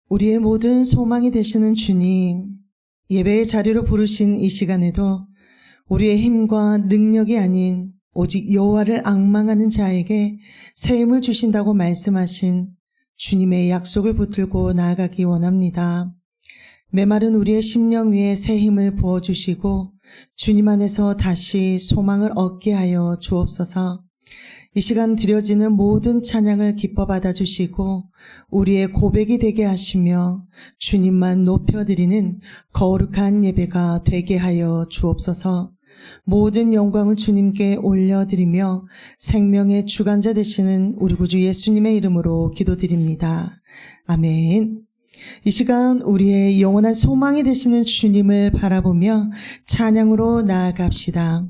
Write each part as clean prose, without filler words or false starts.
우리의 모든 소망이 되시는 주님, 예배의 자리로 부르신 이 시간에도 우리의 힘과 능력이 아닌 오직 여호와를 앙망하는 자에게 새 힘을 주신다고 말씀하신 주님의 약속을 붙들고 나아가기 원합니다. 메마른 우리의 심령 위에 새 힘을 부어주시고 주님 안에서 다시 소망을 얻게 하여 주옵소서. 이 시간 드려지는 모든 찬양을 기뻐 받아주시고 우리의 고백이 되게 하시며 주님만 높여드리는 거룩한 예배가 되게 하여 주옵소서. 모든 영광을 주님께 올려드리며 생명의 주관자 되시는 우리 구주 예수님의 이름으로 기도드립니다. 아멘. 이 시간 우리의 영원한 소망이 되시는 주님을 바라보며 찬양으로 나아갑시다.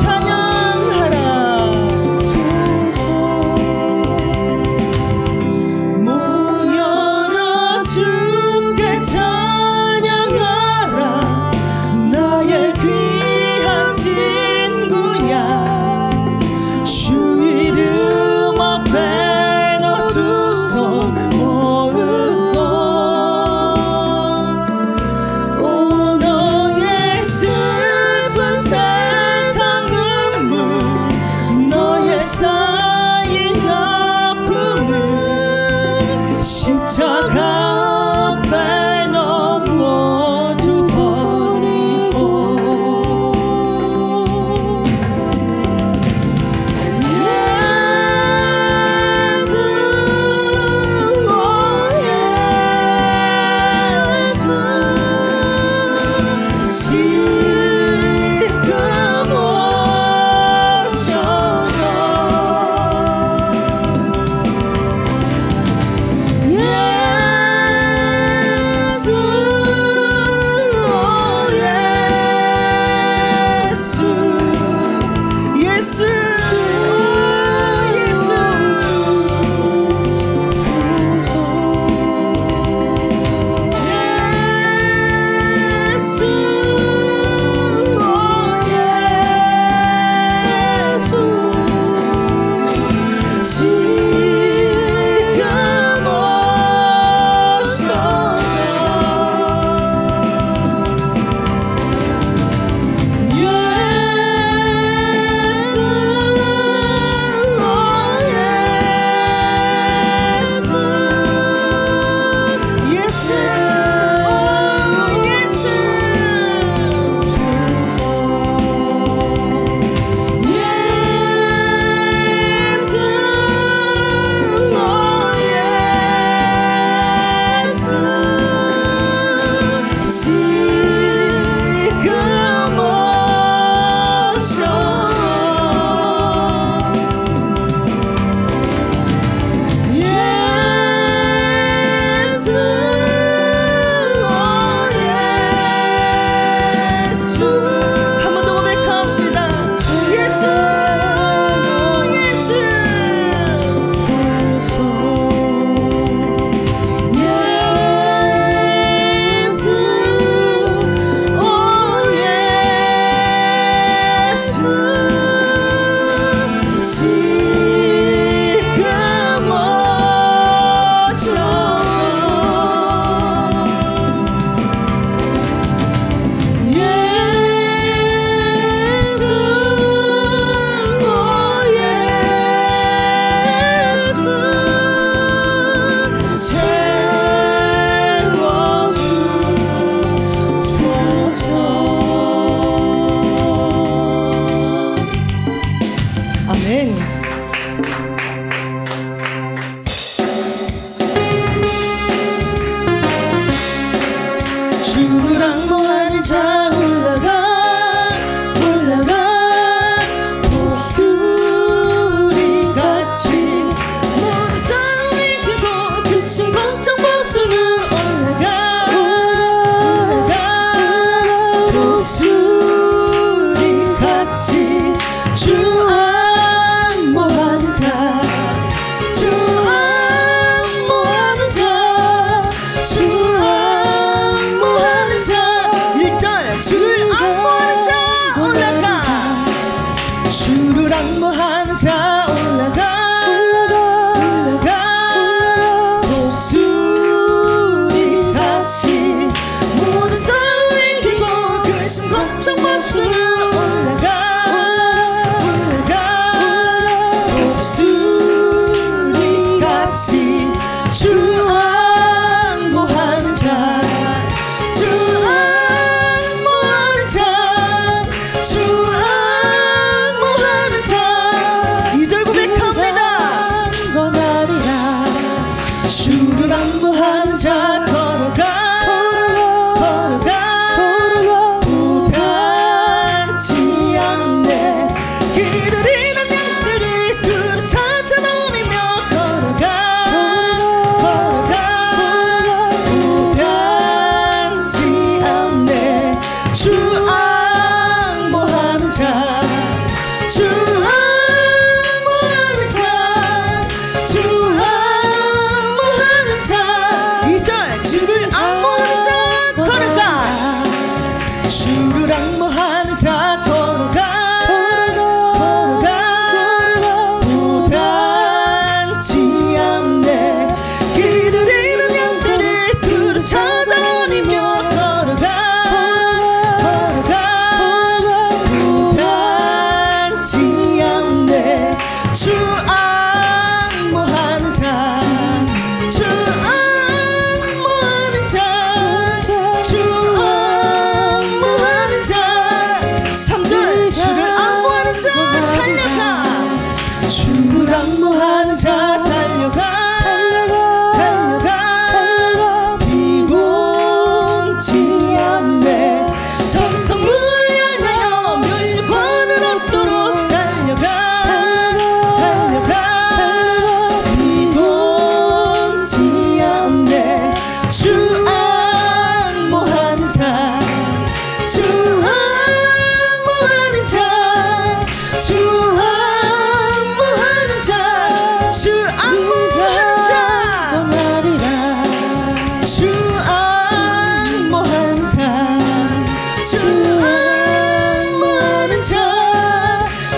찬양하라. 모여라 주께 찬양하라. 나의 귀한 친구야. 주 이름 앞에 너 두 손 모으고 오 너의 슬픈 세상 눈물 너의 쌓인 아픔을 십자가 앞에 너 모두 버리고 예수 오 예수 지금 오셔서 예수 오 예수 예수 아멘. 주를 악모하는 자 올라가 독수리같이 모든 싸움을 이기고 근심 걱정 벗으는 올라가 독수리같이 주 악모하는 자 주를 악모하는 자 올라가 주를 악모하는 자 올라가 독수리같이 모든 싸움 이기고 근심 걱정 벗으는 올라가 독수리같이 주 악모하는 자 주 악모하는 자 2절 고백하며 자 달려가 주를 악무하는 자 달려가 비곤치 않네 정성을 향하여 멸관을 얻도록 달려가 비곤치 않네 주 악무하는 자 주 악무하는 자 주 악무하는 자 주 악무하는 자 주 악무하는 자 주 악무하는 자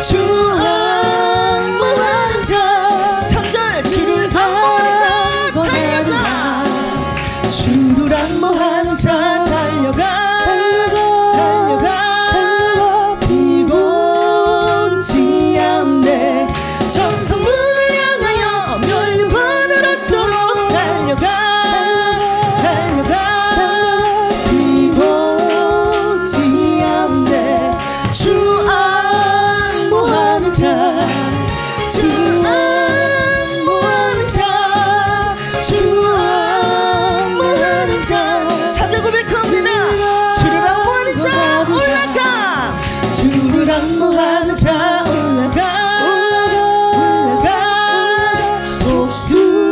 주 악무하는 자 3절 주를 악무하는 자 달려가 주를 악무하는 자 달려가 비곤치 않네 정성문을 향하여 멸관을 얻도록 달려가 비곤치 않네 주 악무하는 자 주 악무하는 자 주 악무하는 자 4절 고백합니다 주를 악무하는 자 올라가 주를 악무하는 자 올라가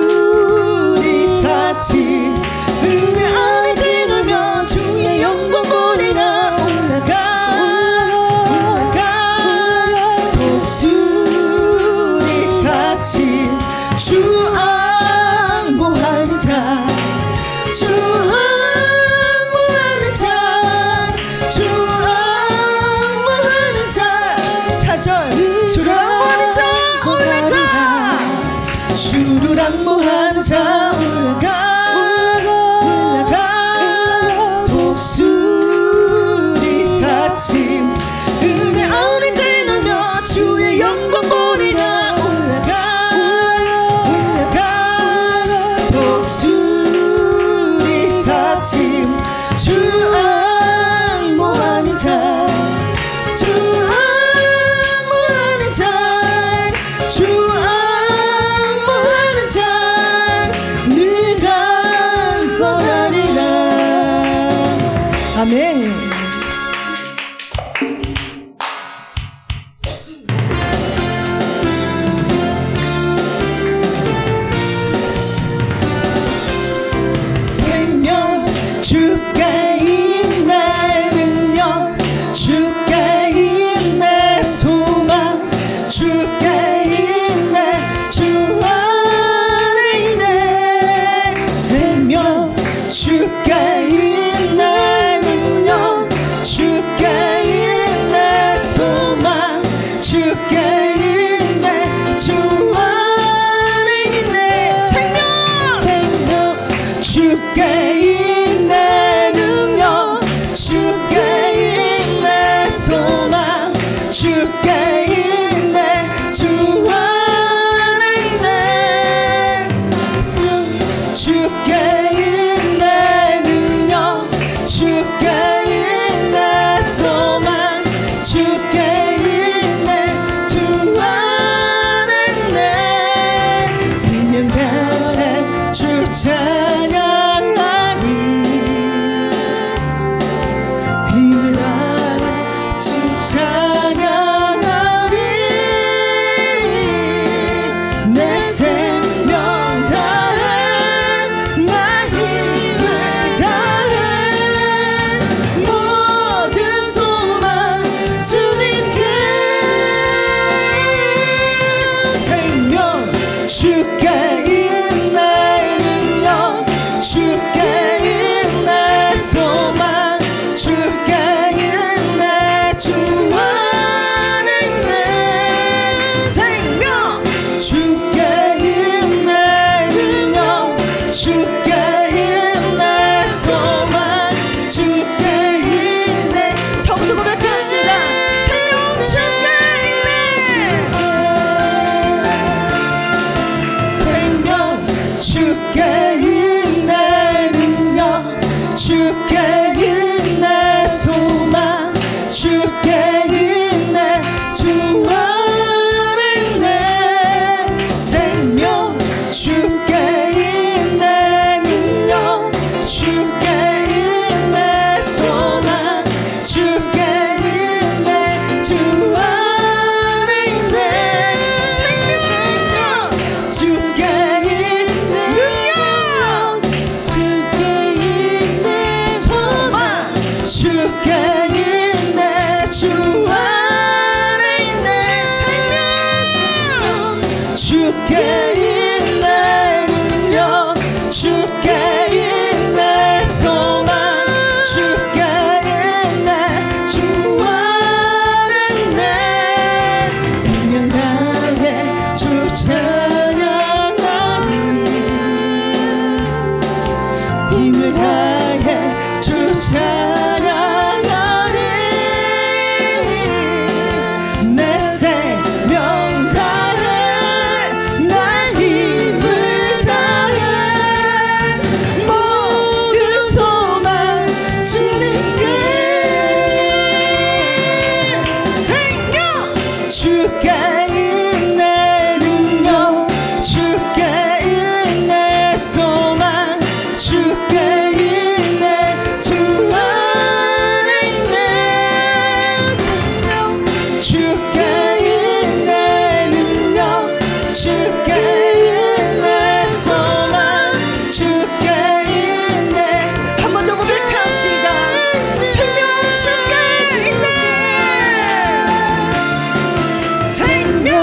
독수리 같이 은혜 안에 뛰놀며 주의 영광 보리라 올라가 독수리 같이 주 악무하는 자 주 악무하는 자 주 악무하는 자 4절 주를 악무하는 자 올라가 주를 악무하는 자 올라가 독수리 같이 은혜 안에 뛰놀며 주의 영광 보리라 올라가 독수리 같이 주 악무하는 자 주 악무하는 자 주 악무하는 자 늘 강건하리라 아멘. 생명 주께 있네 능력 주께 있네 소망 주께 있네 주 안에 있네 생명 주께 있네 능력 주께 있네 소망 주께 있네 주 안에 있네 생명 주께 있네 능력 주께 있네 소망 주께 있네 주 안에 있네 주께 있네 능력 주께 있네 소망 주께 있네 주 안에 있네 생명 같아 주 찬양하리 힘을 알아 주 찬양하리 내 생명 다해 나 힘을 다해 모든 소망 주님께 생명 주께 있네 능력 주께 있네 소망 주께 있네 주 안에 있네 생명 주께 있네 능력 주께 있네 소망 주께 있네 처음부터 고백합시다 생명 주께 있네 생명 주와를 내 생명 주께 있네 능력 주께 있네 소망 주께 있네 주와를 내 생명 주께 있네 능력 주께 있네 소망 주께 있네 주와를 내 생명 주께 있네 능력 주께 있네 소망 주께 있네 주와를 내 생명 다해 주 찬양하리 힘을 다해 주 찬양하리 내 생명 다해 날 힘을 다해 모든 소망 주님께 생명 주께 있네 능력 주께 있네 소망 주께 있네 주와를 내 생명 주께 있네 능력 주께 있네 소망 주께 있네 한 번 더 고백합시다 생명 주께 있네 생명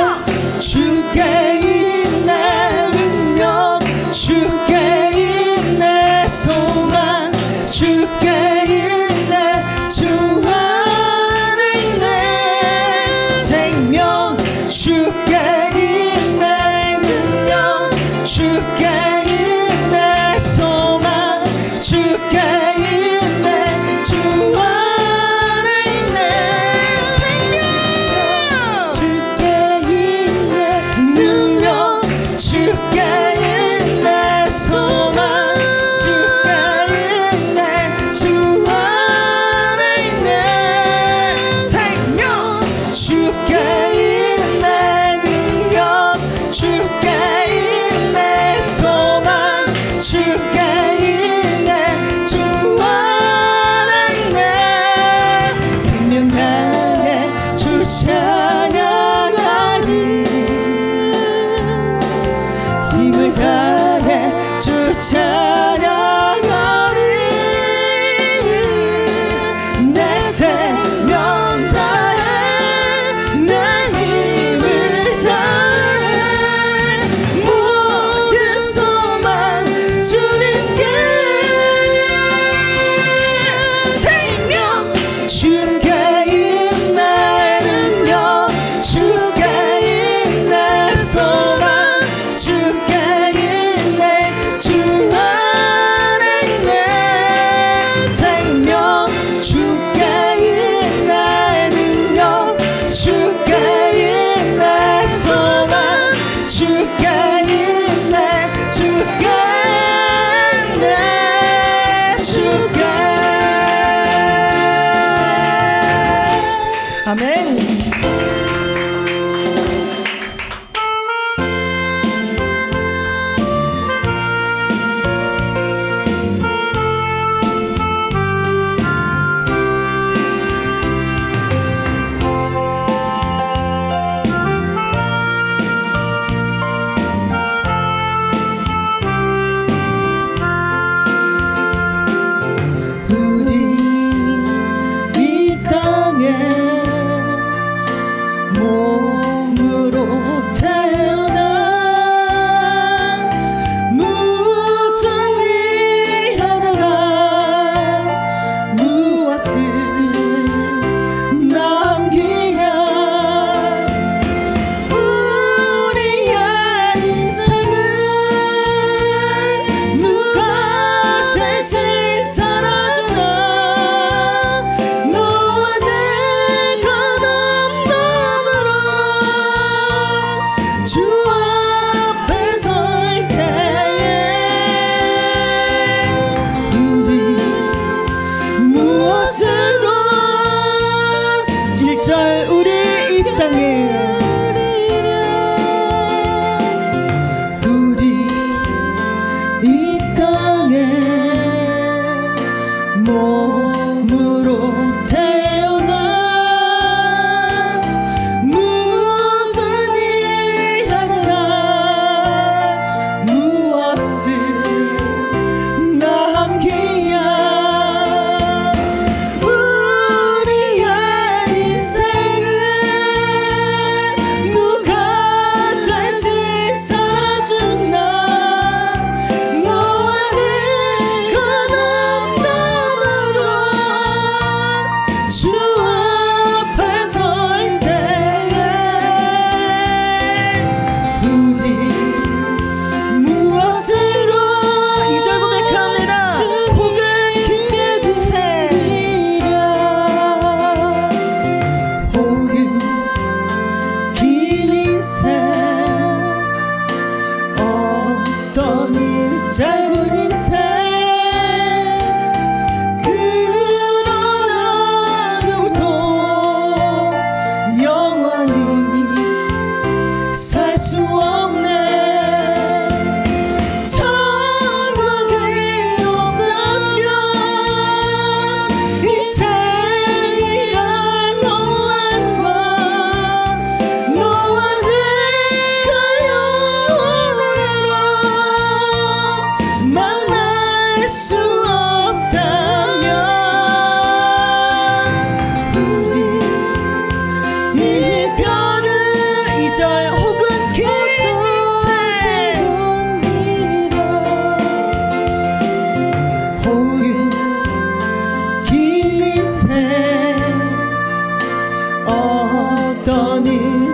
주께 있네 능력 주께 있네 소망 주께 있네 주와를 내 생명 주께 있네 능력 주께 있네 소망 주께 있네 주와를 내 생명 주께 있네 능력 주께 있네 소망 주께 있네 주와를 내 생명 주께 있네 능력 주께 있네 소망 주께 있네 주와를 내 생명 다해 주 찬양하리 힘을 다해 주 찬양하리 내 생명 다해 날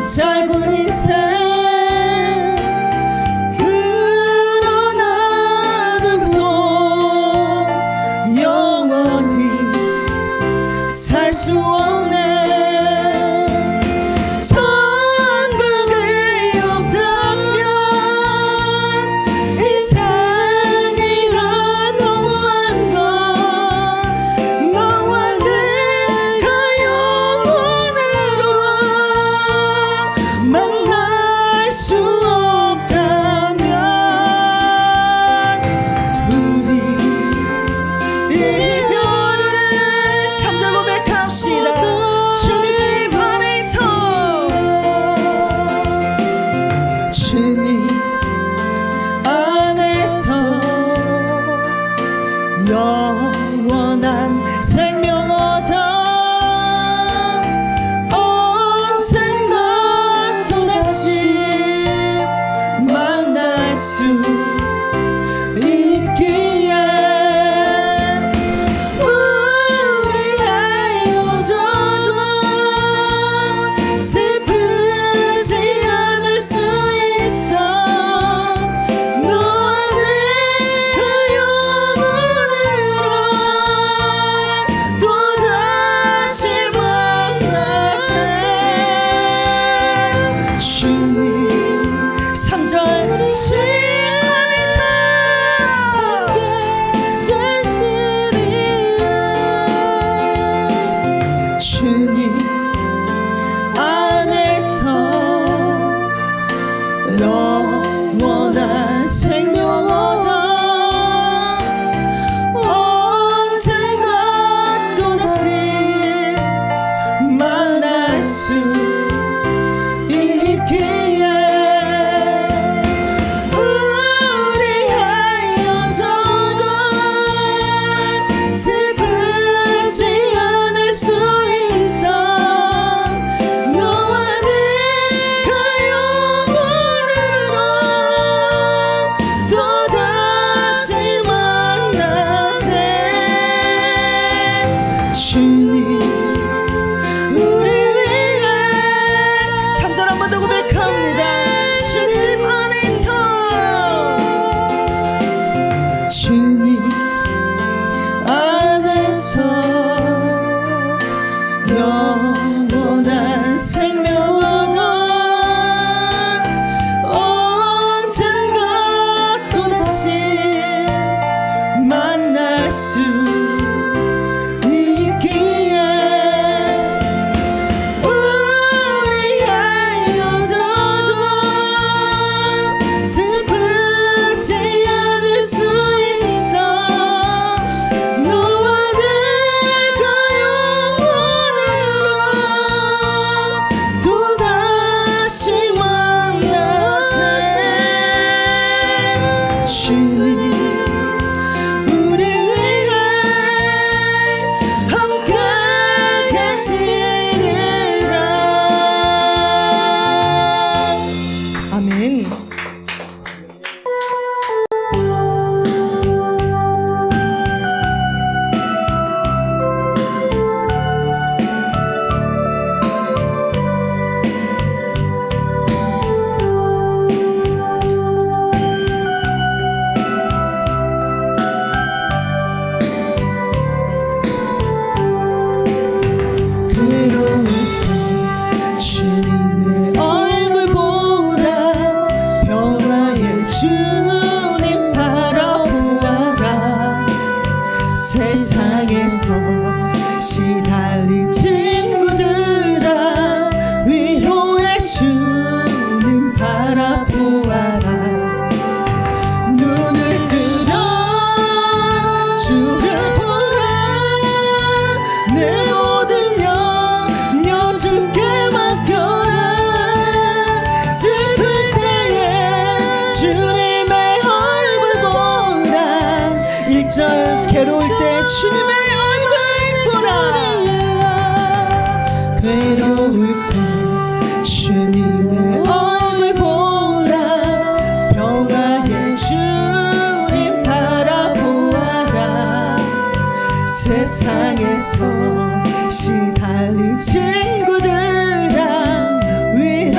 짧은 인생 그러나 누구도 영원히 살 수 없네. 천국이 없다면 인생이란 너무한 것 너와 내가 영원으로 만날 수 없다면 우리 이별을 3절 고백합시다. 주님 안에서 주님 안에서 영원한 생명 얻어 언젠가 또다시 만날 수 있기에 우리 헤어져도 슬프지 않을 수 있어. 너와 내가 영원으로 또다시 만나세. 주님 3절 주님 안에서 주님 안에서 영원한 생명 얻어 언젠가 또다시 만날 수 있기에 우리 헤어져도 슬프지 않을 수 있어. 너와 내가 영원으로 또다시 만나세. 주님 우리 위해 3절 한 번 더 고백합니다. 주님 안에서 주님 안에서 영원한 생명 얻어 언젠가 또다시 만날 수 있기에 우리 헤어져도 슬프지 않을 수 있어. 너와 내가 영원으로 또다시 만나세. 주님 우리 위해 함께 계시리라. 아멘. 괴로울 때 주님의 얼굴 보라. 평화의 주님 바라보아라. 세상에서 시달린 친구들아 위로의 주님 바라보아라. 눈을 들어 주를 보라. 내 모든 염려 주께 맡겨라. 슬플 때에 주님의 얼굴 보라. 1절 괴로울 때 주님의 얼굴 보라. 괴로울 때 주님의 얼굴 보라. 평화의 주님 바라보아라. 세상에서 시달린 친구들아 위로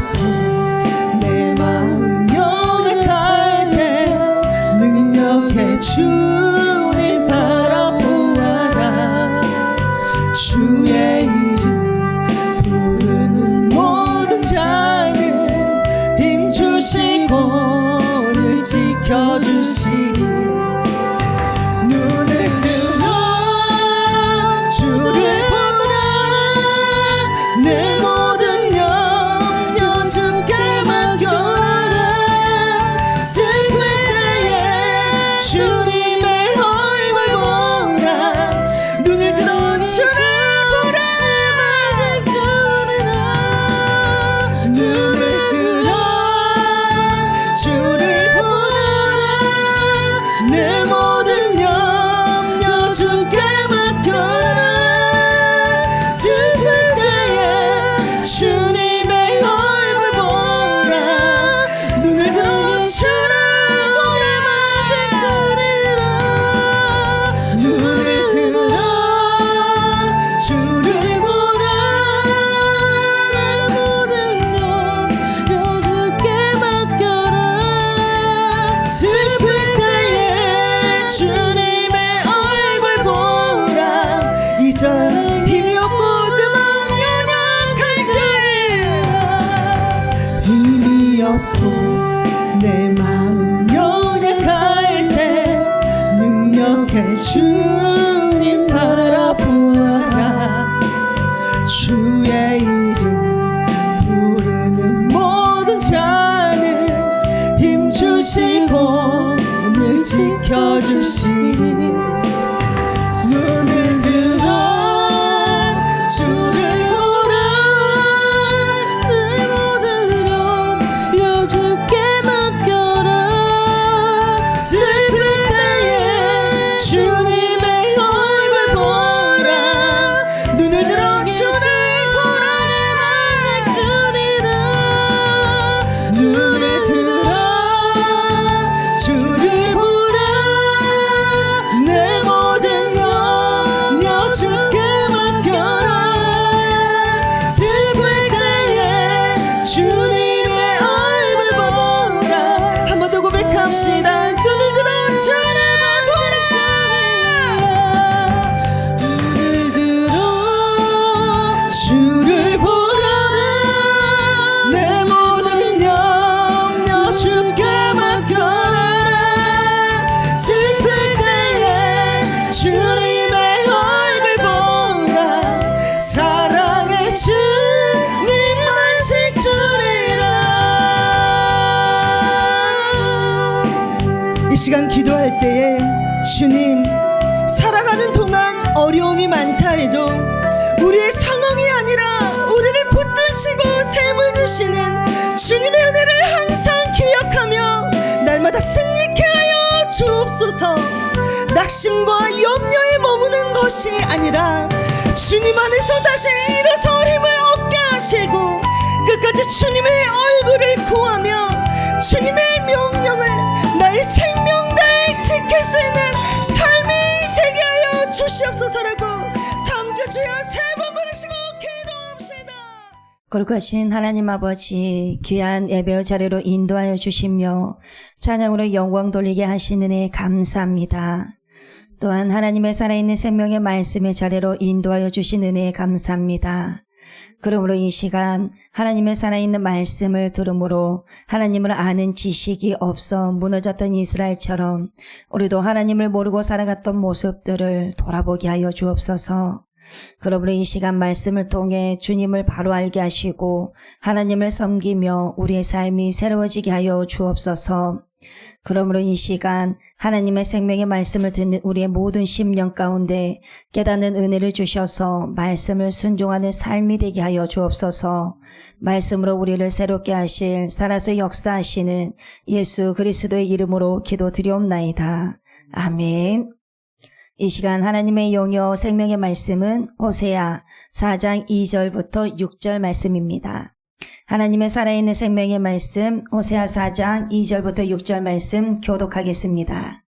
없고 내 마음 연약할 때 능력의 주님 바라보아라. 주의 이름 부르는 모든 자는 힘 주시고 늘 지켜주시리. 눈을 들어 주를 보라. 내 모든 염려 주께 맡겨라. 슬플 때에 주님의 얼굴 보라. 눈을 들어 주를 보라. 눈을 들어 주를 보라. 내 모든 염려 주께 맡겨라. 슬플 때에 주님의 얼굴 보라. 눈을 들어 주를 보라. 눈을 들어 주를 보라. 슬플 때에 주님의 얼굴 보라. 이제 힘이 없고 내 마음 연약할 때 힘이 없고 내 마음 연약할 때 능력의 주님 바라보아라. 주의 이름 부르는 모든 자는 힘 주시고 늘 지켜주시리. 눈을 들어 주를 보라. 내 모든 염려 주께 맡겨라. 슬플 때에 주님의 얼굴 보라. 눈을 들어 주를 보라. 눈을 들어 주를 보라. 내 모든 염려 주께 맡겨라. 슬플 때에 주님의 얼굴 보라. 한 번 더 고백합시다. 눈을 들어 주를 보라. 눈을 들어 주를 보라. 내 모든 염려 주께 맡겨라. 슬플 때에 주님의 얼굴 보라. 사랑의 주님만 지키리라. 이 시간 기도할 때에 주님, 살아가는 동안 어려움이 많다 해도 우리의 상황이 아니라 우리를 붙드시고 샘을 주시는 주님의 은혜를 항상 기억하며 날마다 승리케 하여 주옵소서. 낙심과 염려에 머무는 것이 아니라 주님 안에서 다시 일어설 힘을 얻게 하시고 끝까지 주님의 얼굴을 구하며 주님의 명령을 나의 생명다해 지킬 수 있는 삶이 되게 하여 주시옵소서라고 담겨주여 세 번 부르시고 기도합시다. 거룩하신 하나님 아버지, 귀한 예배의 자리로 인도하여 주시며 찬양으로 영광 돌리게 하시는 은혜 감사합니다. 또한 하나님의 살아있는 생명의 말씀의 자리로 인도하여 주신 은혜에 감사합니다. 그러므로 이 시간 하나님의 살아있는 말씀을 들음으로 하나님을 아는 지식이 없어 무너졌던 이스라엘처럼 우리도 하나님을 모르고 살아갔던 모습들을 돌아보게 하여 주옵소서. 그러므로 이 시간 말씀을 통해 주님을 바로 알게 하시고 하나님을 섬기며 우리의 삶이 새로워지게 하여 주옵소서. 그러므로 이 시간 하나님의 생명의 말씀을 듣는 우리의 모든 심령 가운데 깨닫는 은혜를 주셔서 말씀을 순종하는 삶이 되게 하여 주옵소서. 말씀으로 우리를 새롭게 하실 살아서 역사하시는 예수 그리스도의 이름으로 기도드리옵나이다. 아멘. 이 시간 하나님의 영역 생명의 말씀은 호세아 4장 2절부터 6절 말씀입니다. 하나님의 살아있는 생명의 말씀 호세아 4장 2절부터 6절 말씀 교독하겠습니다.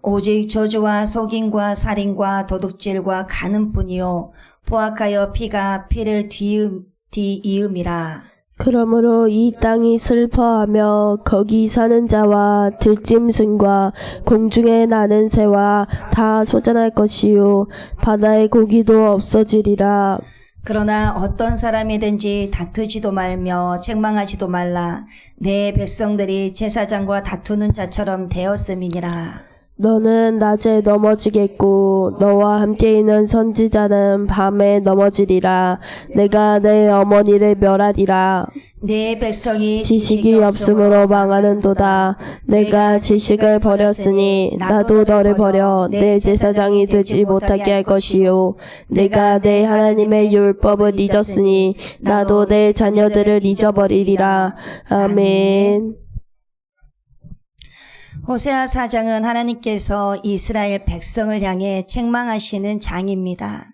오직 저주와 속임과 살인과 도둑질과 간음뿐이요 포악하여 피가 피를 뒤이음이라. 그러므로 이 땅이 슬퍼하며 거기 사는 자와 들짐승과 공중에 나는 새와 다 쏟아날 것이요 바다의 고기도 없어지리라. 그러나 어떤 사람이든지 다투지도 말며 책망하지도 말라. 내 백성들이 제사장과 다투는 자처럼 되었음이니라. 너는 낮에 넘어지겠고 너와 함께 있는 선지자는 밤에 넘어지리라. 내가 내 어머니를 멸하리라. 내 백성이 지식이 없으므로 망하는도다. 내가 지식을 버렸으니 나도 너를 버려 내 제사장이 되지 못하게 할 것이요 내가 내 하나님의 율법을 잊었으니 나도 내 자녀들을 잊어버리리라. 아멘. 호세아 4장은 하나님께서 이스라엘 백성을 향해 책망하시는 장입니다.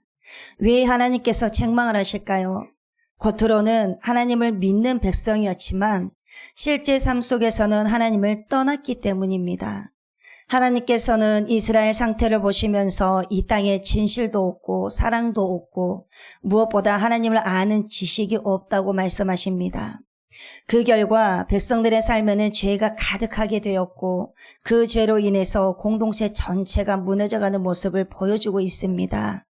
왜 하나님께서 책망을 하실까요? 겉으로는 하나님을 믿는 백성이었지만 실제 삶 속에서는 하나님을 떠났기 때문입니다. 하나님께서는 이스라엘 상태를 보시면서 이 땅에 진실도 없고 사랑도 없고 무엇보다 하나님을 아는 지식이 없다고 말씀하십니다. 그 결과 백성들의 삶에는 죄가 가득하게 되었고 그 죄로 인해서 공동체 전체가 무너져가는 모습을 보여주고 있습니다.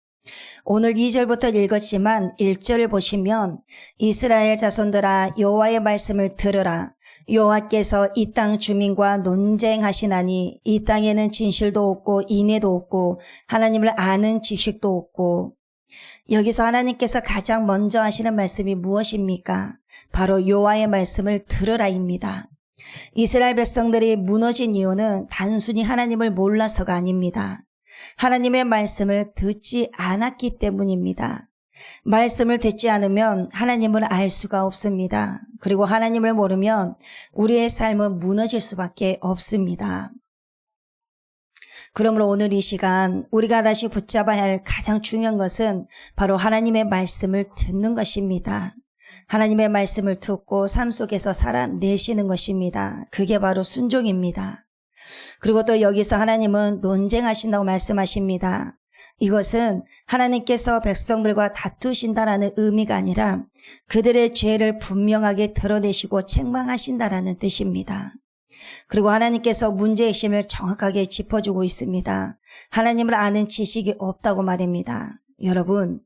오늘 2절부터 읽었지만 1절을 보시면 이스라엘 자손들아 여호와의 말씀을 들으라. 여호와께서 이 땅 주민과 논쟁하시나니 이 땅에는 진실도 없고 인애도 없고 하나님을 아는 지식도 없고. 여기서 하나님께서 가장 먼저 하시는 말씀이 무엇입니까? 바로 여호와의 말씀을 들으라입니다. 이스라엘 백성들이 무너진 이유는 단순히 하나님을 몰라서가 아닙니다. 하나님의 말씀을 듣지 않았기 때문입니다. 말씀을 듣지 않으면 하나님을 알 수가 없습니다. 그리고 하나님을 모르면 우리의 삶은 무너질 수밖에 없습니다. 그러므로 오늘 이 시간 우리가 다시 붙잡아야 할 가장 중요한 것은 바로 하나님의 말씀을 듣는 것입니다. 하나님의 말씀을 듣고 삶 속에서 살아내시는 것입니다. 그게 바로 순종입니다. 그리고 또 여기서 하나님은 논쟁하신다고 말씀하십니다. 이것은 하나님께서 백성들과 다투신다라는 의미가 아니라 그들의 죄를 분명하게 드러내시고 책망하신다라는 뜻입니다. 그리고 하나님께서 문제의식을 정확하게 짚어주고 있습니다. 하나님을 아는 지식이 없다고 말입니다. 여러분,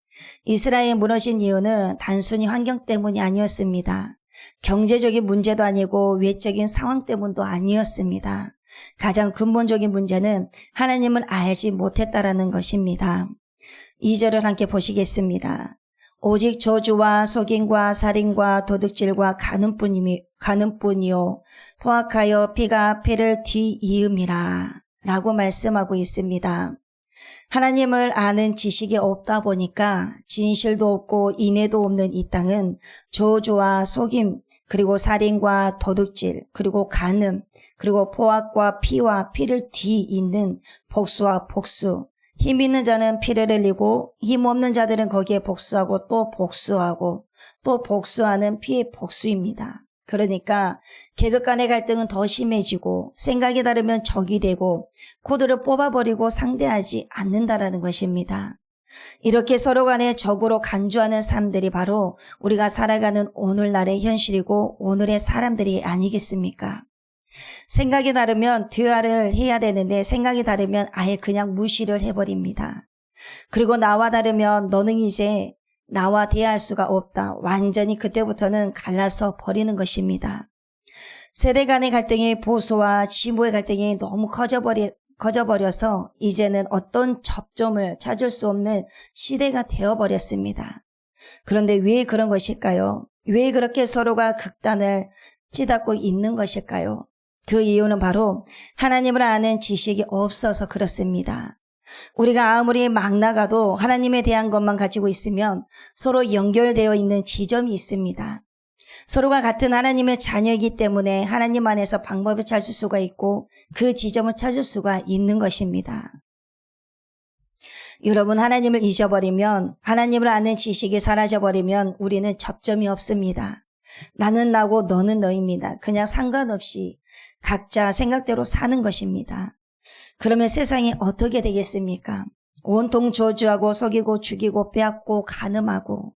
이스라엘이 무너진 이유는 단순히 환경 때문이 아니었습니다. 경제적인 문제도 아니고 외적인 상황 때문도 아니었습니다. 가장 근본적인 문제는 하나님을 알지 못했다라는 것입니다. 2절을 함께 보시겠습니다. 오직 저주와 속임과 살인과 도둑질과 간음뿐이요 포악하여 피가 피를 뒤이음이라 라고 말씀하고 있습니다. 하나님을 아는 지식이 없다 보니까 진실도 없고 인애도 없는 이 땅은 저주와 속임 그리고 살인과 도둑질 그리고 간음 그리고 포악과 피와 피를 뒤잇는 복수와 복수, 힘 있는 자는 피를 흘리고 힘 없는 자들은 거기에 복수하고 또 복수하고 또 복수하는 피의 복수입니다. 그러니까 계급 간의 갈등은 더 심해지고 생각이 다르면 적이 되고 코드를 뽑아버리고 상대하지 않는다라는 것입니다. 이렇게 서로 간에 적으로 간주하는 삶들이 바로 우리가 살아가는 오늘날의 현실이고 오늘의 사람들이 아니겠습니까? 생각이 다르면 대화를 해야 되는데 생각이 다르면 아예 그냥 무시를 해버립니다. 그리고 나와 다르면 너는 이제 나와 대화할 수가 없다. 완전히 그때부터는 갈라서 버리는 것입니다. 세대 간의 갈등이 보수와 진보의 갈등이 너무 커져버려서 이제는 어떤 접점을 찾을 수 없는 시대가 되어버렸습니다. 그런데 왜 그런 것일까요? 왜 그렇게 서로가 극단을 치닫고 있는 것일까요? 그 이유는 바로 하나님을 아는 지식이 없어서 그렇습니다. 우리가 아무리 막 나가도 하나님에 대한 것만 가지고 있으면 서로 연결되어 있는 지점이 있습니다. 서로가 같은 하나님의 자녀이기 때문에 하나님 안에서 방법을 찾을 수가 있고 그 지점을 찾을 수가 있는 것입니다. 여러분, 하나님을 잊어버리면 하나님을 아는 지식이 사라져버리면 우리는 접점이 없습니다. 나는 나고 너는 너입니다. 그냥 상관없이 각자 생각대로 사는 것입니다. 그러면 세상이 어떻게 되겠습니까? 온통 저주하고 속이고 죽이고 빼앗고 간음하고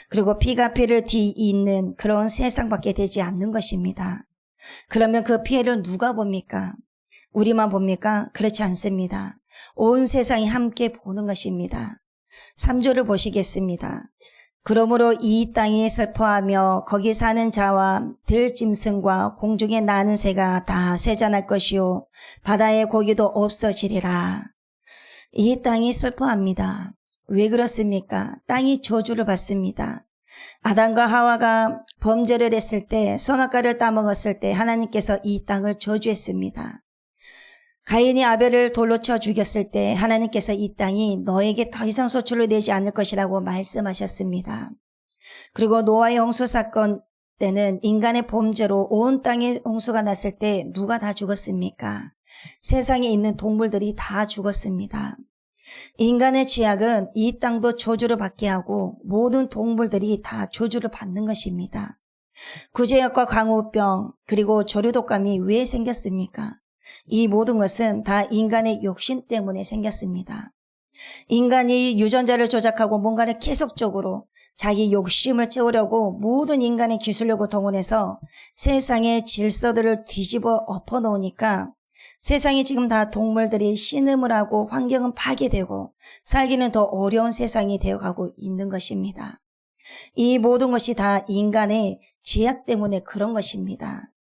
그리고 피가 피를 뒤잇는 그런 세상밖에 되지 않는 것입니다. 그러면 그 피해를 누가 봅니까? 우리만 봅니까? 그렇지 않습니다. 온 세상이 함께 보는 것입니다. 3절을 보시겠습니다. 그러므로 이 땅이 슬퍼하며 거기 사는 자와 들짐승과 공중에 나는 새가 다 쇠잔할 것이요 바다의 고기도 없어지리라. 이 땅이 슬퍼합니다. 왜 그렇습니까? 땅이 저주를 받습니다. 아담과 하와가 범죄를 했을 때, 선악과를 따먹었을 때 하나님께서 이 땅을 저주했습니다. 가인이 아벨을 돌로 쳐 죽였을 때 하나님께서 이 땅이 너에게 더 이상 소출을 내지 않을 것이라고 말씀하셨습니다. 그리고 노아의 홍수 사건 때는 인간의 범죄로 온 땅에 홍수가 났을 때 누가 다 죽었습니까? 세상에 있는 동물들이 다 죽었습니다. 인간의 죄악은 이 땅도 저주를 받게 하고 모든 동물들이 다 저주를 받는 것입니다. 구제역과 광우병 그리고 조류독감이 왜 생겼습니까? 이 모든 것은 다 인간의 욕심 때문에 생겼습니다. 인간이 유전자를 조작하고 뭔가를 계속적으로 자기 욕심을 채우려고 모든 인간의 기술력을 동원해서 세상의 질서들을 뒤집어 엎어놓으니까 세상이 지금 다 동물들이 신음을 하고 환경은 파괴되고 살기는 더 어려운 세상이 되어가고 있는 것입니다. 이 모든 것이 다 인간의 죄악 때문에 그런 것입니다.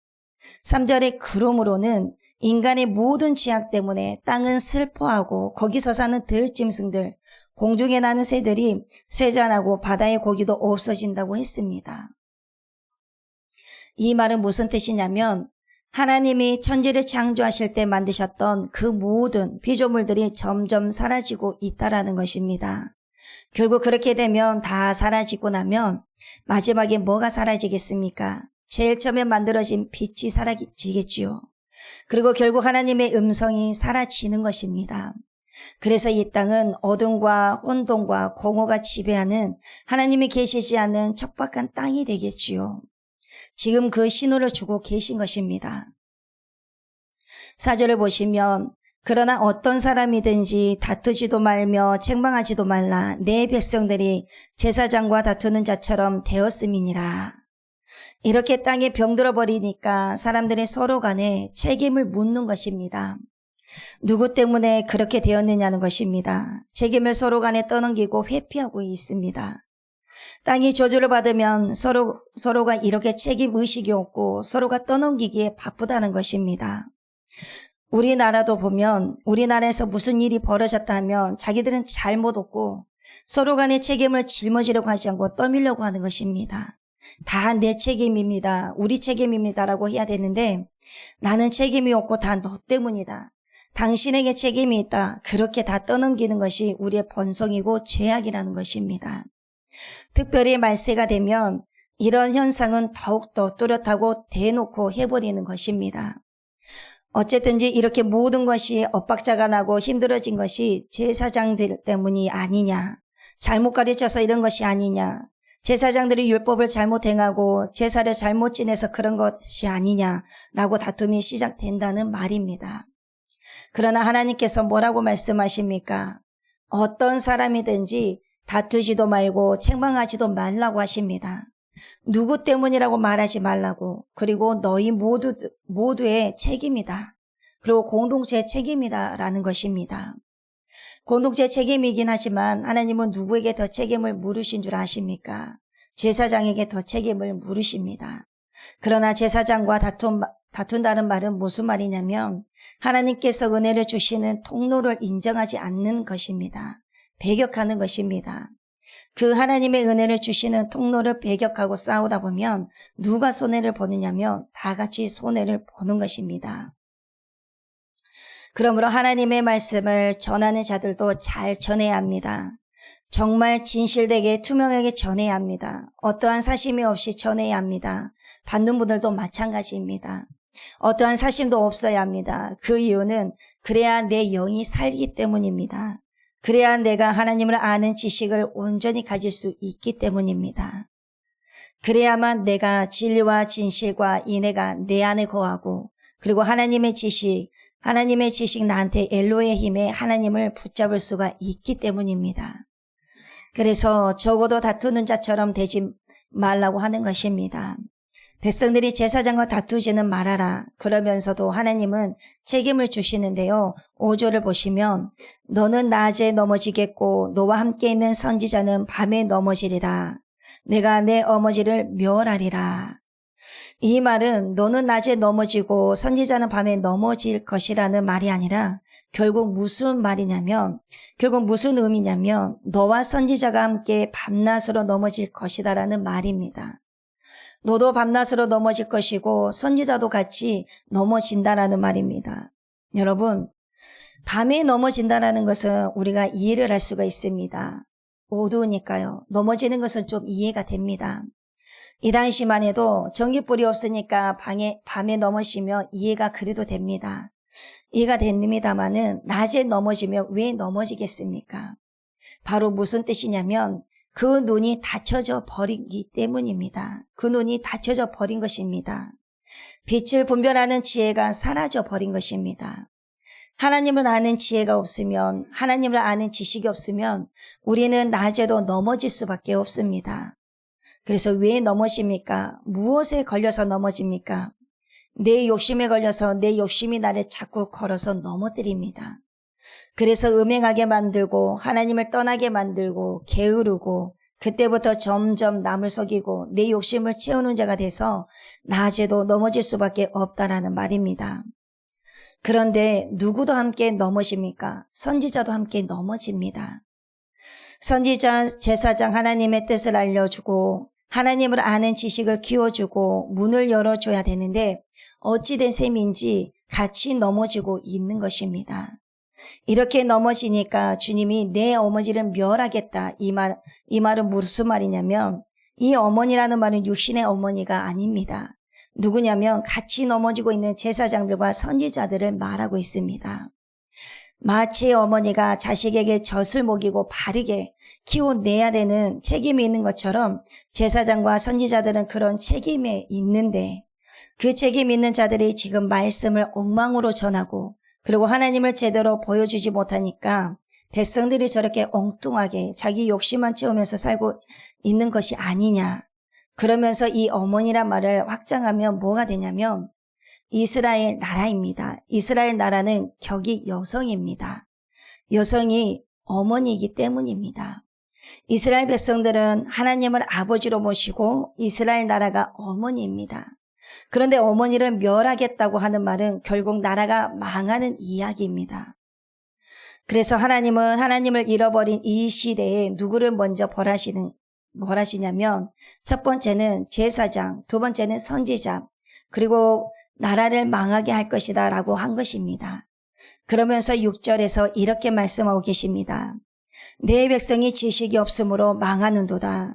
3절에 그러므로는 인간의 모든 죄악 때문에 땅은 슬퍼하고 거기서 사는 들짐승들, 공중에 나는 새들이 쇠잔하고 바다의 고기도 없어진다고 했습니다. 이 말은 무슨 뜻이냐면 하나님이 천지를 창조하실 때 만드셨던 그 모든 피조물들이 점점 사라지고 있다라는 것입니다. 결국 그렇게 되면 다 사라지고 나면 마지막에 뭐가 사라지겠습니까? 제일 처음에 만들어진 빛이 사라지겠지요. 그리고 결국 하나님의 음성이 사라지는 것입니다. 그래서 이 땅은 어둠과 혼돈과 공허가 지배하는 하나님이 계시지 않는 척박한 땅이 되겠지요. 지금 그 신호를 주고 계신 것입니다. 4절을 보시면 그러나 어떤 사람이든지 다투지도 말며 책망하지도 말라 내 백성들이 제사장과 다투는 자처럼 되었음이니라. 이렇게 땅에 병들어 버리니까 사람들이 서로 간에 책임을 묻는 것입니다. 누구 때문에 그렇게 되었느냐는 것입니다. 책임을 서로 간에 떠넘기고 회피하고 있습니다. 땅이 저주를 받으면 서로가 이렇게 책임 의식이 없고 서로가 떠넘기기에 바쁘다는 것입니다. 우리나라도 보면 우리나라에서 무슨 일이 벌어졌다 하면 자기들은 잘못 없고 서로 간의 책임을 짊어지려고 하지 않고 떠밀려고 하는 것입니다. 다 내 책임입니다. 우리 책임입니다라고 해야 되는데 나는 책임이 없고 다 너 때문이다. 당신에게 책임이 있다. 그렇게 다 떠넘기는 것이 우리의 본성이고 죄악이라는 것입니다. 특별히 말세가 되면 이런 현상은 더욱더 뚜렷하고 대놓고 해버리는 것입니다. 어쨌든지 이렇게 모든 것이 엇박자가 나고 힘들어진 것이 제사장들 때문이 아니냐. 잘못 가르쳐서 이런 것이 아니냐. 제사장들이 율법을 잘못 행하고 제사를 잘못 지내서 그런 것이 아니냐라고 다툼이 시작된다는 말입니다. 그러나 하나님께서 뭐라고 말씀하십니까? 어떤 사람이든지 다투지도 말고 책망하지도 말라고 하십니다. 누구 때문이라고 말하지 말라고. 그리고 너희 모두의 책임이다. 그리고 공동체의 책임이다라는 것입니다. 공동체 책임이긴 하지만 하나님은 누구에게 더 책임을 물으신 줄 아십니까? 제사장에게 더 책임을 물으십니다. 그러나 제사장과 다툰다는 말은 무슨 말이냐면 하나님께서 은혜를 주시는 통로를 인정하지 않는 것입니다. 배격하는 것입니다. 그 하나님의 은혜를 주시는 통로를 배격하고 싸우다 보면 누가 손해를 보느냐면 다 같이 손해를 보는 것입니다. 그러므로 하나님의 말씀을 전하는 자들도 잘 전해야 합니다. 정말 진실되게 투명하게 전해야 합니다. 어떠한 사심이 없이 전해야 합니다. 받는 분들도 마찬가지입니다. 어떠한 사심도 없어야 합니다. 그 이유는 그래야 내 영이 살기 때문입니다. 그래야 내가 하나님을 아는 지식을 온전히 가질 수 있기 때문입니다. 그래야만 내가 진리와 진실과 인애가 내 안에 거하고 그리고 하나님의 지식 나한테 엘로의 힘에 하나님을 붙잡을 수가 있기 때문입니다. 그래서 적어도 다투는 자처럼 되지 말라고 하는 것입니다. 백성들이 제사장과 다투지는 말아라. 그러면서도 하나님은 책임을 주시는데요. 5절을 보시면 너는 낮에 넘어지겠고 너와 함께 있는 선지자는 밤에 넘어지리라. 내가 내 어머니를 멸하리라. 이 말은 너는 낮에 넘어지고 선지자는 밤에 넘어질 것이라는 말이 아니라 결국 무슨 말이냐면, 결국 무슨 의미냐면 너와 선지자가 함께 밤낮으로 넘어질 것이다라는 말입니다. 너도 밤낮으로 넘어질 것이고 선지자도 같이 넘어진다라는 말입니다. 여러분, 밤에 넘어진다라는 것은 우리가 이해를 할 수가 있습니다. 어두우니까요. 넘어지는 것은 좀 이해가 됩니다. 이 당시만 해도 전기불이 없으니까 밤에 넘어지면 이해가 그래도 됩니다. 이해가 됩니다마는 낮에 넘어지면 왜 넘어지겠습니까? 바로 무슨 뜻이냐면 그 눈이 닫혀져 버리기 때문입니다. 그 눈이 닫혀져 버린 것입니다. 빛을 분별하는 지혜가 사라져 버린 것입니다. 하나님을 아는 지혜가 없으면, 하나님을 아는 지식이 없으면 우리는 낮에도 넘어질 수밖에 없습니다. 그래서 왜 넘어집니까? 무엇에 걸려서 넘어집니까? 내 욕심에 걸려서 내 욕심이 나를 자꾸 걸어서 넘어뜨립니다. 그래서 음행하게 만들고 하나님을 떠나게 만들고 게으르고 그때부터 점점 남을 속이고 내 욕심을 채우는 자가 돼서 낮에도 넘어질 수밖에 없다라는 말입니다. 그런데 누구도 함께 넘어집니까? 선지자도 함께 넘어집니다. 선지자, 제사장 하나님의 뜻을 알려주고 하나님을 아는 지식을 키워주고 문을 열어줘야 되는데 어찌된 셈인지 같이 넘어지고 있는 것입니다. 이렇게 넘어지니까 주님이 내 어머니를 멸하겠다. 이 말은 무슨 말이냐면 이 어머니라는 말은 육신의 어머니가 아닙니다. 누구냐면 같이 넘어지고 있는 제사장들과 선지자들을 말하고 있습니다. 마치 어머니가 자식에게 젖을 먹이고 바르게 키워내야 되는 책임이 있는 것처럼 제사장과 선지자들은 그런 책임이 있는데 그 책임 있는 자들이 지금 말씀을 엉망으로 전하고 그리고 하나님을 제대로 보여주지 못하니까 백성들이 저렇게 엉뚱하게 자기 욕심만 채우면서 살고 있는 것이 아니냐. 그러면서 이 어머니란 말을 확장하면 뭐가 되냐면 이스라엘 나라입니다. 이스라엘 나라는 격이 여성입니다. 여성이 어머니이기 때문입니다. 이스라엘 백성들은 하나님을 아버지로 모시고 이스라엘 나라가 어머니입니다. 그런데 어머니를 멸하겠다고 하는 말은 결국 나라가 망하는 이야기입니다. 그래서 하나님은 하나님을 잃어버린 이 시대에 누구를 먼저 벌하시냐면 첫 번째는 제사장, 두 번째는 선지자, 그리고 나라를 망하게 할 것이다 라고 한 것입니다. 그러면서 6절에서 이렇게 말씀하고 계십니다. 내 백성이 지식이 없으므로 망하는도다.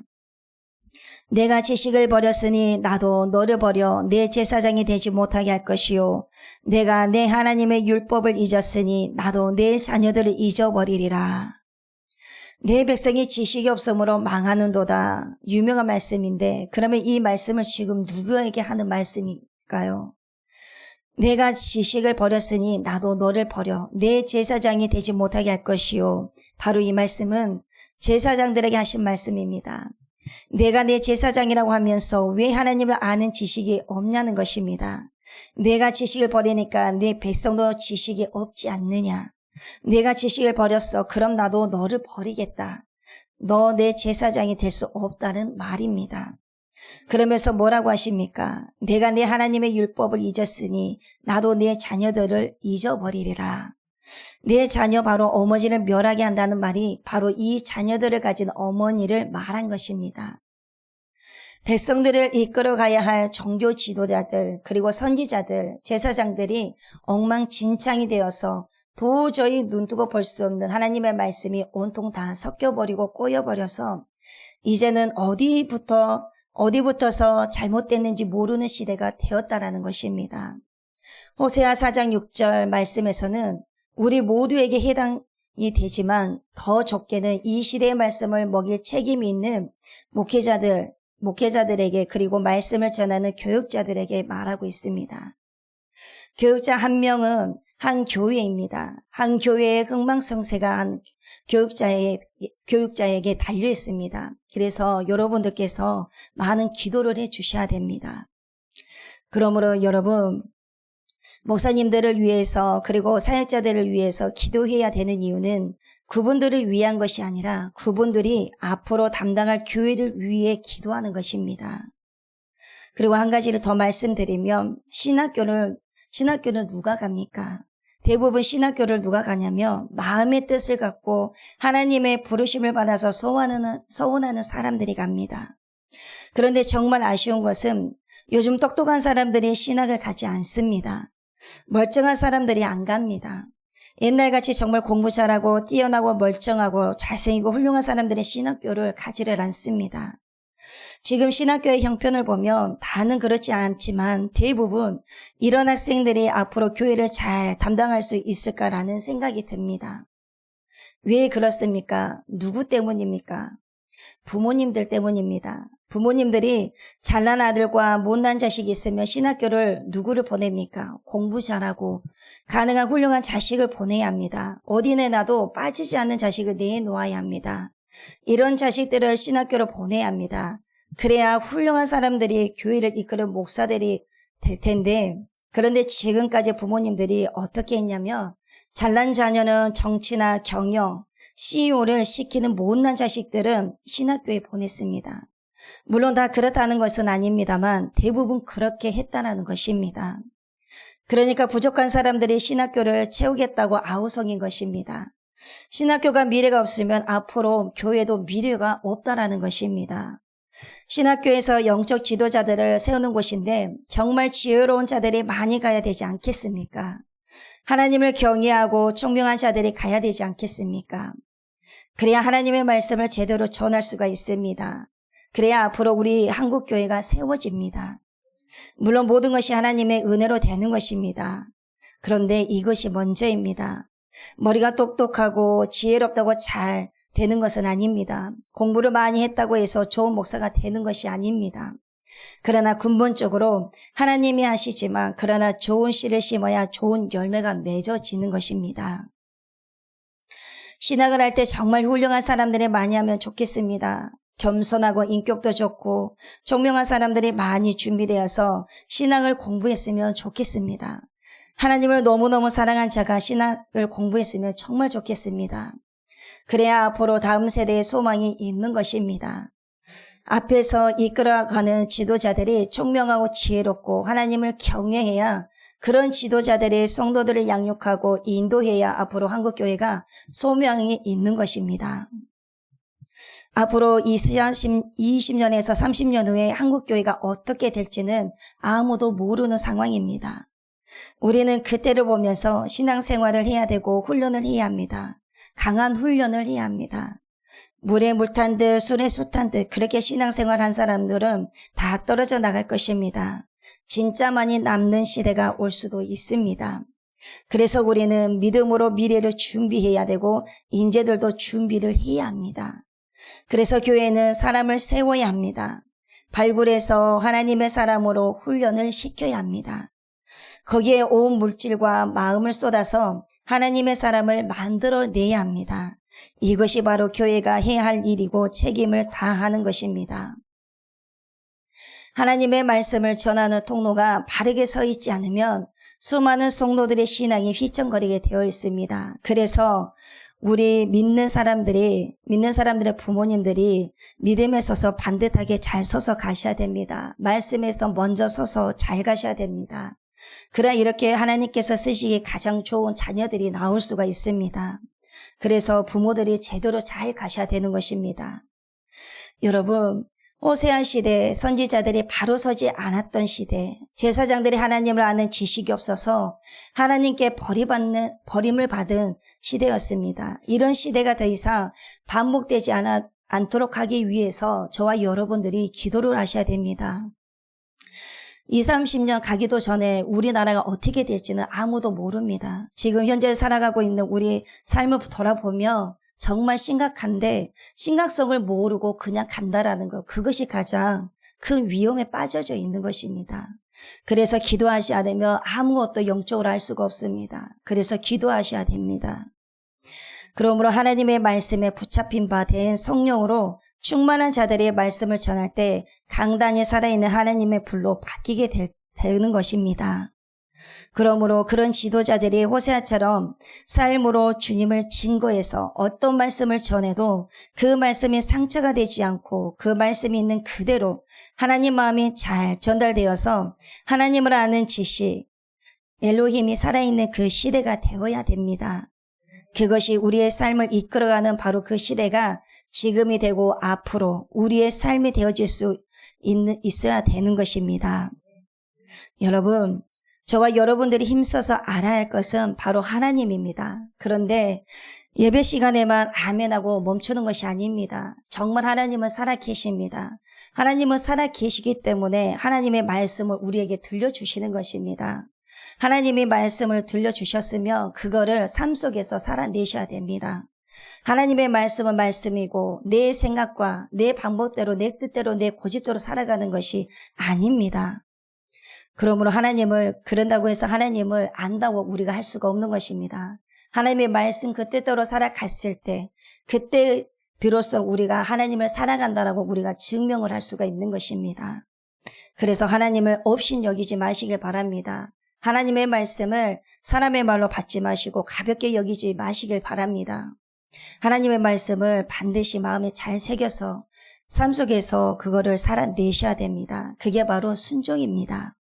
내가 지식을 버렸으니 나도 너를 버려 내 제사장이 되지 못하게 할 것이요. 내가 내 하나님의 율법을 잊었으니 나도 내 자녀들을 잊어버리리라. 내 백성이 지식이 없으므로 망하는도다. 유명한 말씀인데 그러면 이 말씀을 지금 누구에게 하는 말씀일까요? 내가 지식을 버렸으니 나도 너를 버려 내 제사장이 되지 못하게 할 것이요. 바로 이 말씀은 제사장들에게 하신 말씀입니다. 내가 내 제사장이라고 하면서 왜 하나님을 아는 지식이 없냐는 것입니다. 내가 지식을 버리니까 내 백성도 지식이 없지 않느냐. 내가 지식을 버렸어. 그럼 나도 너를 버리겠다. 너 내 제사장이 될 수 없다는 말입니다. 그러면서 뭐라고 하십니까? 내가 내 하나님의 율법을 잊었으니 나도 내 자녀들을 잊어버리리라. 내 자녀 바로 어머니를 멸하게 한다는 말이 바로 이 자녀들을 가진 어머니를 말한 것입니다. 백성들을 이끌어가야 할 종교 지도자들 그리고 선지자들, 제사장들이 엉망진창이 되어서 도저히 눈뜨고 볼 수 없는 하나님의 말씀이 온통 다 섞여버리고 꼬여버려서 이제는 어디부터서 잘못됐는지 모르는 시대가 되었다라는 것입니다. 호세아 4장 6절 말씀에서는 우리 모두에게 해당이 되지만 더 좁게는 이 시대의 말씀을 먹일 책임이 있는 목회자들에게 그리고 말씀을 전하는 교육자들에게 말하고 있습니다. 교육자 한 명은 한 교회입니다. 한 교회의 흥망성쇠가 한 교육자에게 달려 있습니다. 그래서 여러분들께서 많은 기도를 해 주셔야 됩니다. 그러므로 여러분, 목사님들을 위해서 그리고 사역자들을 위해서 기도해야 되는 이유는 그분들을 위한 것이 아니라 그분들이 앞으로 담당할 교회를 위해 기도하는 것입니다. 그리고 한 가지를 더 말씀드리면 신학교는 누가 갑니까? 대부분 신학교를 누가 가냐면 마음의 뜻을 갖고 하나님의 부르심을 받아서 소원하는 사람들이 갑니다. 그런데 정말 아쉬운 것은 요즘 똑똑한 사람들이 신학을 가지 않습니다. 멀쩡한 사람들이 안 갑니다. 옛날같이 정말 공부 잘하고 뛰어나고 멀쩡하고 잘생기고 훌륭한 사람들이 신학교를 가지를 않습니다. 지금 신학교의 형편을 보면 다는 그렇지 않지만 대부분 이런 학생들이 앞으로 교회를 잘 담당할 수 있을까라는 생각이 듭니다. 왜 그렇습니까? 누구 때문입니까? 부모님들 때문입니다. 부모님들이 잘난 아들과 못난 자식이 있으면 신학교를 누구를 보냅니까? 공부 잘하고 가능한 훌륭한 자식을 보내야 합니다. 어디 내놔도 빠지지 않는 자식을 내놓아야 합니다. 이런 자식들을 신학교로 보내야 합니다. 그래야 훌륭한 사람들이 교회를 이끄는 목사들이 될 텐데, 그런데 지금까지 부모님들이 어떻게 했냐면 잘난 자녀는 정치나 경영, CEO를 시키는 못난 자식들은 신학교에 보냈습니다. 물론 다 그렇다는 것은 아닙니다만 대부분 그렇게 했다는 것입니다. 그러니까 부족한 사람들이 신학교를 채우겠다고 아우성인 것입니다. 신학교가 미래가 없으면 앞으로 교회도 미래가 없다라는 것입니다. 신학교에서 영적 지도자들을 세우는 곳인데 정말 지혜로운 자들이 많이 가야 되지 않겠습니까? 하나님을 경외하고 총명한 자들이 가야 되지 않겠습니까? 그래야 하나님의 말씀을 제대로 전할 수가 있습니다. 그래야 앞으로 우리 한국교회가 세워집니다. 물론 모든 것이 하나님의 은혜로 되는 것입니다. 그런데 이것이 먼저입니다. 머리가 똑똑하고 지혜롭다고 잘 되는 것은 아닙니다. 공부를 많이 했다고 해서 좋은 목사가 되는 것이 아닙니다. 그러나 근본적으로 하나님이 하시지만 그러나 좋은 씨를 심어야 좋은 열매가 맺어지는 것입니다. 신학을 할 때 정말 훌륭한 사람들이 많이 하면 좋겠습니다. 겸손하고 인격도 좋고 총명한 사람들이 많이 준비되어서 신학을 공부했으면 좋겠습니다. 하나님을 너무너무 사랑한 자가 신학을 공부했으면 정말 좋겠습니다. 그래야 앞으로 다음 세대의 소망이 있는 것입니다. 앞에서 이끌어가는 지도자들이 총명하고 지혜롭고 하나님을 경외해야 그런 지도자들의 성도들을 양육하고 인도해야 앞으로 한국교회가 소명이 있는 것입니다. 앞으로 20년에서 30년 후에 한국교회가 어떻게 될지는 아무도 모르는 상황입니다. 우리는 그때를 보면서 신앙생활을 해야 되고 훈련을 해야 합니다. 강한 훈련을 해야 합니다. 물에 물 탄 듯 술에 술 탄 듯 그렇게 신앙생활한 사람들은 다 떨어져 나갈 것입니다. 진짜만이 남는 시대가 올 수도 있습니다. 그래서 우리는 믿음으로 미래를 준비해야 되고 인재들도 준비를 해야 합니다. 그래서 교회는 사람을 세워야 합니다. 발굴해서 하나님의 사람으로 훈련을 시켜야 합니다. 거기에 온 물질과 마음을 쏟아서 하나님의 사람을 만들어내야 합니다. 이것이 바로 교회가 해야 할 일이고 책임을 다하는 것입니다. 하나님의 말씀을 전하는 통로가 바르게 서 있지 않으면 수많은 성도들의 신앙이 휘청거리게 되어 있습니다. 그래서 우리 믿는 사람들의 부모님들이 믿음에 서서 반듯하게 잘 서서 가셔야 됩니다. 말씀에서 먼저 서서 잘 가셔야 됩니다. 그래야 이렇게 하나님께서 쓰시기에 가장 좋은 자녀들이 나올 수가 있습니다. 그래서 부모들이 제대로 잘 가셔야 되는 것입니다. 여러분, 호세아 시대 선지자들이 바로 서지 않았던 시대, 제사장들이 하나님을 아는 지식이 없어서 하나님께 버림을 받은 시대였습니다. 이런 시대가 더 이상 반복되지 않도록 하기 위해서 저와 여러분들이 기도를 하셔야 됩니다. 20, 30년 가기도 전에 우리나라가 어떻게 될지는 아무도 모릅니다. 지금 현재 살아가고 있는 우리 삶을 돌아보며 정말 심각한데 심각성을 모르고 그냥 간다라는 것, 그것이 가장 큰 위험에 빠져져 있는 것입니다. 그래서 기도하지 않으면 아무것도 영적으로 할 수가 없습니다. 그래서 기도하셔야 됩니다. 그러므로 하나님의 말씀에 붙잡힌 바 된 성령으로 충만한 자들의 말씀을 전할 때 강단에 살아있는 하나님의 불로 바뀌게 되는 것입니다. 그러므로 그런 지도자들이 호세아처럼 삶으로 주님을 증거해서 어떤 말씀을 전해도 그 말씀이 상처가 되지 않고 그 말씀이 있는 그대로 하나님 마음이 잘 전달되어서 하나님을 아는 지식, 엘로힘이 살아있는 그 시대가 되어야 됩니다. 그것이 우리의 삶을 이끌어가는 바로 그 시대가 지금이 되고 앞으로 우리의 삶이 되어질 수 있어야 되는 것입니다. 여러분, 저와 여러분들이 힘써서 알아야 할 것은 바로 하나님입니다. 그런데 예배 시간에만 아멘하고 멈추는 것이 아닙니다. 정말 하나님은 살아계십니다. 하나님은 살아계시기 때문에 하나님의 말씀을 우리에게 들려주시는 것입니다. 하나님이 말씀을 들려주셨으면 그거를 삶 속에서 살아내셔야 됩니다. 하나님의 말씀은 말씀이고 내 생각과 내 방법대로 내 뜻대로 내 고집대로 살아가는 것이 아닙니다. 그러므로 하나님을 그런다고 해서 하나님을 안다고 우리가 할 수가 없는 것입니다. 하나님의 말씀 그 뜻대로 살아갔을 때 그때 비로소 우리가 하나님을 살아간다라고 우리가 증명을 할 수가 있는 것입니다. 그래서 하나님을 없인 여기지 마시길 바랍니다. 하나님의 말씀을 사람의 말로 받지 마시고 가볍게 여기지 마시길 바랍니다. 하나님의 말씀을 반드시 마음에 잘 새겨서 삶 속에서 그거를 살아내셔야 됩니다. 그게 바로 순종입니다.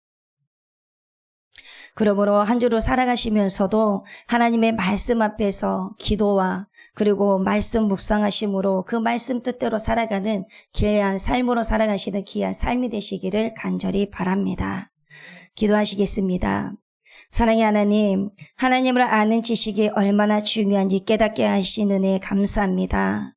그러므로 한 주로 살아가시면서도 하나님의 말씀 앞에서 기도와 그리고 말씀 묵상하심으로 그 말씀 뜻대로 살아가는 귀한 삶으로 살아가시는 귀한 삶이 되시기를 간절히 바랍니다. 기도하시겠습니다. 사랑의 하나님, 하나님을 아는 지식이 얼마나 중요한지 깨닫게 하신 은혜에 감사합니다.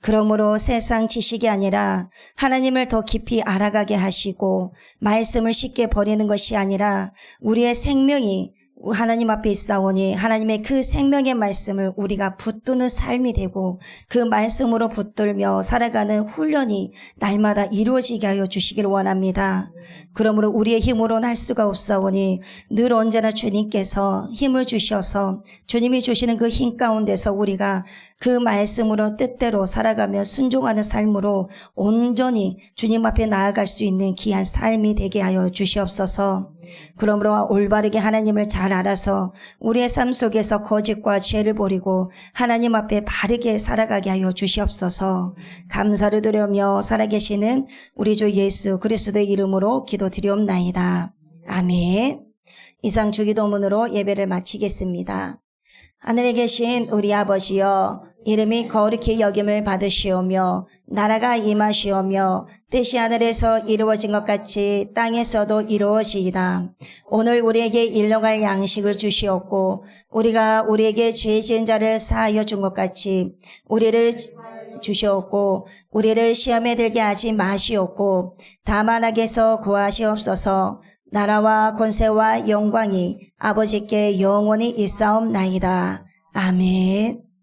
그러므로 세상 지식이 아니라 하나님을 더 깊이 알아가게 하시고 말씀을 쉽게 버리는 것이 아니라 우리의 생명이 하나님 앞에 있사오니 하나님의 그 생명의 말씀을 우리가 붙드는 삶이 되고 그 말씀으로 붙들며 살아가는 훈련이 날마다 이루어지게 하여 주시길 원합니다. 그러므로 우리의 힘으로는 할 수가 없사오니 늘 언제나 주님께서 힘을 주셔서 주님이 주시는 그 힘 가운데서 우리가 그 말씀으로 뜻대로 살아가며 순종하는 삶으로 온전히 주님 앞에 나아갈 수 있는 귀한 삶이 되게 하여 주시옵소서. 그러므로 올바르게 하나님을 잘 알아서 우리의 삶 속에서 거짓과 죄를 버리고 하나님 앞에 바르게 살아가게 하여 주시옵소서. 감사를 드리며 살아계시는 우리 주 예수 그리스도의 이름으로 기도드리옵나이다. 아멘. 이상 주기도문으로 예배를 마치겠습니다. 하늘에 계신 우리 아버지여, 이름이 거룩히 여김을 받으시오며 나라가 임하시오며 뜻이 하늘에서 이루어진 것 같이 땅에서도 이루어지이다. 오늘 우리에게 일용할 양식을 주시옵고 우리가 우리에게 죄 지은 자를 사하여 준 것 같이 우리를 주시옵고 우리를 시험에 들게 하지 마시옵고 다만 악에서 구하시옵소서. 나라와 권세와 영광이 아버지께 영원히 있사옵나이다. 아멘.